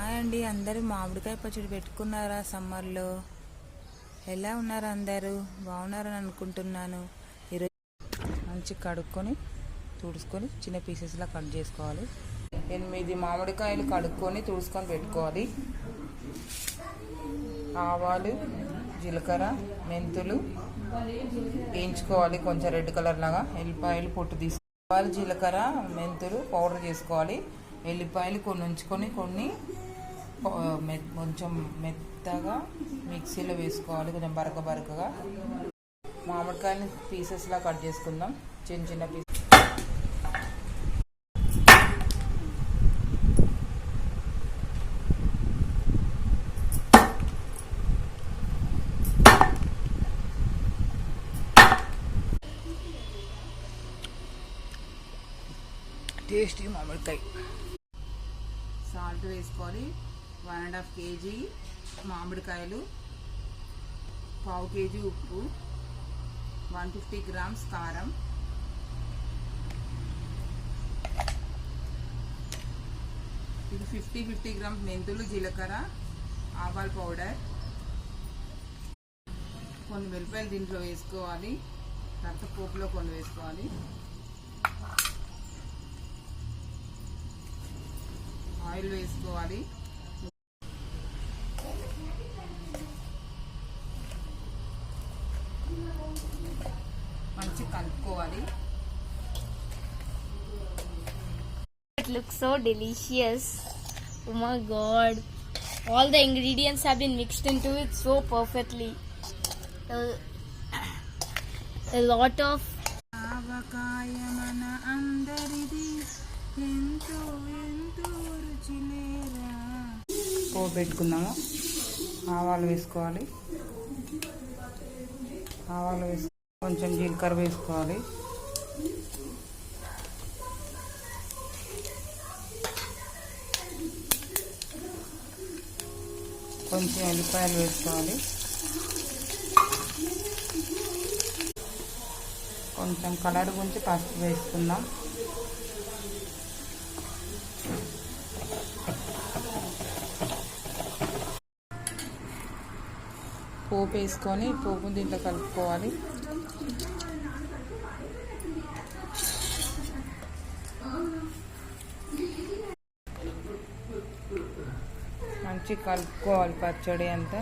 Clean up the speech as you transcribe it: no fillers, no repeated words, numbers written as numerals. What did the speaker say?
Hi అండి, అందరూ మామిడికాయ పచ్చడి పెట్టుకున్నారా? సమ్మర్లో ఎలా ఉన్నారు? అందరూ బాగున్నారని అనుకుంటున్నాను. ఈరోజు మంచి కడుక్కొని తుడుచుకొని చిన్న పీసెస్లా కట్ చేసుకోవాలి. 8 మామిడికాయలు కడుక్కొని తుడుచుకొని పెట్టుకోవాలి. ఆవాలు, జీలకర్ర, మెంతులు వేయించుకోవాలి కొంచెం రెడ్ కలర్ లాగా. ఎల్లిపాయలు పొట్టు తీసుకోవాలి. ఆవాలు, జీలకర్ర, మెంతులు పౌడర్ చేసుకోవాలి. ఎల్లిపాయలు కొన్ని ఉంచుకొని కొన్ని కొంచెం మెత్తగా మిక్సీలో వేసుకోవాలి, కొంచెం బరకగా. మామిడికాయని పీసెస్లా కట్ చేసుకుందాం, చిన్న చిన్న పీసెస్. టేస్టీ మామిడికాయ. సాల్ట్ వేసుకోవాలి. 1.5 kg మామిడికాయలు, 1/2 kg ఉప్పు, 150 grams కారం, ఇది 50 grams మెంతులు, జీలకర్ర, ఆవాల పౌడర్, కొన్ని వెల్లిపాయలు దీంట్లో వేసుకోవాలి. తర్వాత పోపులో కొన్ని వేసుకోవాలి. ఆయిల్ వేసుకోవాలి. మంచి కలుపుకోవాలి. It looks so delicious. Oh my god, all the ingredients have been mixed into it so perfectly. A lot of ఆవకాయ మన అందరిది, ఎంతో ఎంతో రుచిలేరా. పోపు పెట్టుకుందాము. ఆవాలు వేసుకోవాలి. కొంచెం జీలకర్ర వేసుకోవాలి. కొంచెం ఎల్లిపాయలు వేసుకోవాలి. కొంచెం కలర్ గురించి పసుపు వేసుకుందాం. పోపు వేసుకొని పోపు దీంట్లో కలుపుకోవాలి. మంచి కలుపుకోవాలి పచ్చడి అంతా.